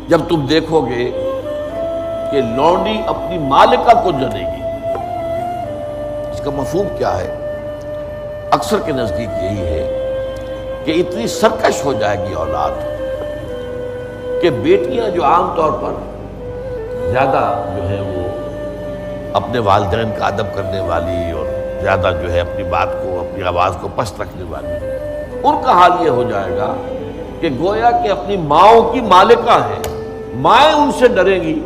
جب تم دیکھو گے کہ لونڈی اپنی مالکہ کو جنے گی، اس کا مفہوم کیا ہے؟ اکثر کے نزدیک یہی ہے کہ اتنی سرکش ہو جائے گی اولاد کہ بیٹیاں جو عام طور پر زیادہ جو ہے وہ اپنے والدین کا ادب کرنے والی اور زیادہ جو ہے اپنی بات کو، اپنی آواز کو پست رکھنے والی، ان کا حال یہ ہو جائے گا کہ گویا کہ اپنی ماؤں کی مالکہ ہیں، مائیں ان سے ڈریں گی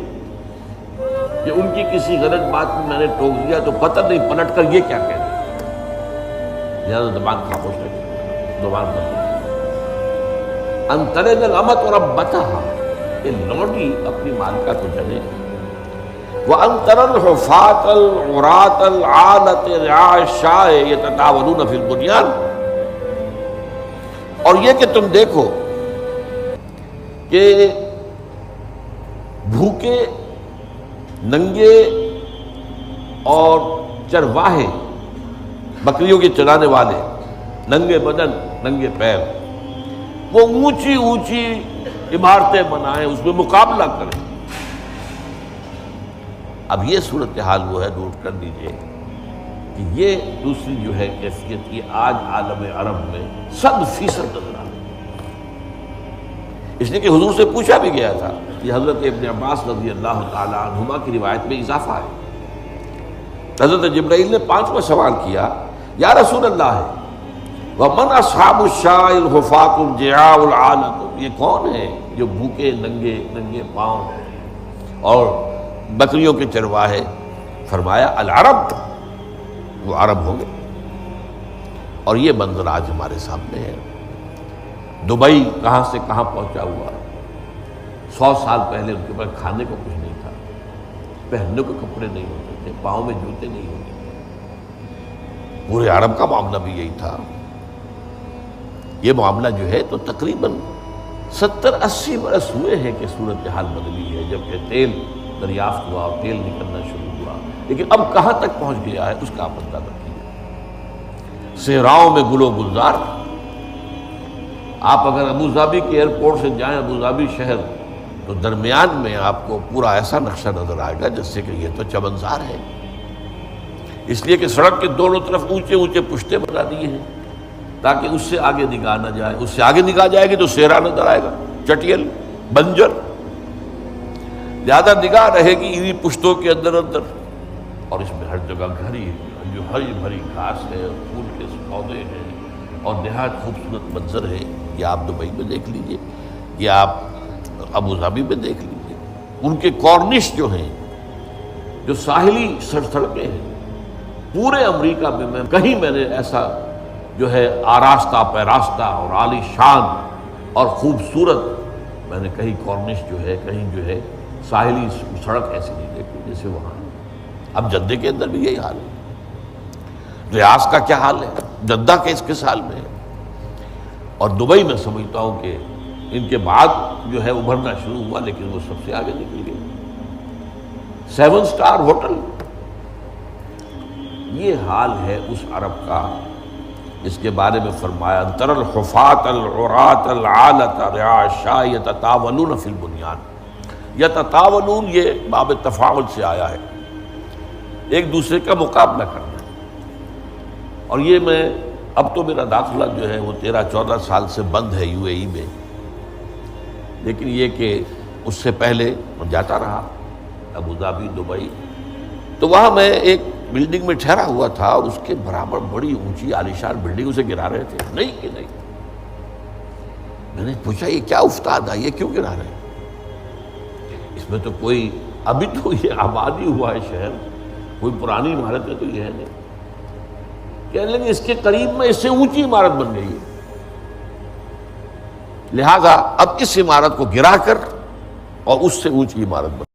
کہ ان کی کسی غلط بات میں میں نے ٹوک دیا تو پتہ نہیں پلٹ کر یہ کیا کہہ دیں، لہٰذا زبان خاموش رکھے، زبان بند ان تلد الامۃ ربتها، کہ لونڈی اپنی مالکہ کو جنے، وَأَن تَرَى الْحُفَاةَ الْعُرَاةَ الْعَالَةَ رِعَاءَ الشَّاءِ يَتَطَاوَلُونَ فِي الْبُنْيَانِ، اور یہ کہ تم دیکھو کہ بھوکے ننگے اور چرواہے، بکریوں کے چرانے والے، ننگے بدن ننگے پیر، وہ اونچی اونچی عمارتیں بنائیں، اس میں مقابلہ کریں۔ اب یہ صورتحال وہ ہے، نوٹ کر لیجئے کہ یہ دوسری جو ہے کیفیت یہ آج عالم عرب میں 100% نظر آ رہی ہے، اس لیے کہ حضور سے پوچھا بھی گیا تھا، یہ حضرت ابن عباس رضی اللہ تعالی عنہما کی روایت میں اضافہ ہے۔ حضرت جبرائیل نے 5واں سوال کیا، یا رسول اللہ وَمَنْ أَصْحَابُ الشَّاءِ الْحُفَاةُ الْجِعَاءُ الْعَالَةُ، یہ کون ہے جو بھوکے ننگے پاؤں اور بکریوں کے چرواہے؟ فرمایا العرب، وہ عرب ہوں گے۔ اور یہ منظر آج ہمارے سامنے ہے۔ دبئی کہاں سے کہاں پہنچا ہوا، 100 سال پہلے ان کے پاس کھانے کو کچھ نہیں تھا، پہننے کو کپڑے نہیں ہوتے تھے، پاؤں میں جوتے نہیں ہوتے تھے، پورے عرب کا معاملہ بھی یہی تھا۔ یہ معاملہ جو ہے تو تقریباً 70-80 برس ہوئے ہیں کہ صورتحال بدلی ہے، جبکہ تیل دریافت ہوا اور تیل نکلنا شروع ہوا، لیکن اب کہاں تک پہنچ گیا ہے اس کا آپ اندازہ رکھیے۔ صحراؤں میں گل و گلزار، آپ اگر ابوظہبی کے ایئرپورٹ سے جائیں ابوظہبی شہر تو درمیان میں آپ کو پورا ایسا نقشہ نظر آئے گا جس سے کہ یہ تو چمنزار ہے، اس لیے کہ سڑک کے دونوں طرف اونچے اونچے پشتے بنا دیے ہیں تاکہ اس سے آگے نگاہ نہ جائے، اس سے آگے نگاہ جائے گی تو صحرا نظر آئے گا، چٹیل بنجر، زیادہ نگاہ رہے گی انہی پشتوں کے اندر اور اس میں ہر جگہ گھری جو ہری بھری گھاس ہے اور پھول کے پودے ہیں اور نہایت خوبصورت منظر ہے۔ یہ آپ دبئی میں دیکھ لیجئے، یہ آپ ابوظہبی میں دیکھ لیجئے، ان کے کارنش جو ہیں، جو ساحلی سڑکیں ہیں، پورے امریکہ میں کہیں میں نے ایسا جو ہے آراستہ پیراستہ اور عالی شان اور خوبصورت میں نے کہیں کارنش جو ہے، کہیں جو ہے ساحلی سڑک ایسی نہیں دیکھی جیسے وہاں ہے۔ اب جدہ کے اندر بھی یہی حال ہے، ریاض کا کیا حال ہے، جدہ کے اس کس حال میں ہے، اور دبئی میں سمجھتا ہوں کہ ان کے بعد جو ہے ابھرنا شروع ہوا، لیکن وہ سب سے آگے نکل گئی۔ 7 سٹار ہوٹل، یہ حال ہے اس عرب کا جس کے بارے میں فرمایا تر الحفاة العراة العالة رعاء الشاء يتطاولون فی البنیان۔ یتطاولون یہ باب تفاعل سے آیا ہے، ایک دوسرے کا مقابلہ کرنا، اور یہ میں اب تو میرا داخلہ جو ہے وہ 13-14 سال سے بند ہے UAE میں، لیکن یہ کہ اس سے پہلے میں جاتا رہا ابوظہبی، دبئی، تو وہاں میں ایک بلڈنگ میں ٹھہرا ہوا تھا اور اس کے برابر بڑی اونچی عالیشان بلڈنگ اسے گرا رہے تھے، نہیں کہ نہیں۔ میں نے پوچھا یہ کیا افتاد ہے، یہ کیوں گرا رہے ہیں؟ اس میں تو کوئی، ابھی تو یہ آبادی ہوا ہے شہر، کوئی پرانی عمارت ہے تو یہ ہے نہیں، کہنے لگے اس کے قریب میں اس سے اونچی عمارت بن گئی ہے، لہذا اب اس عمارت کو گرا کر اور اس سے اونچی عمارت بنا۔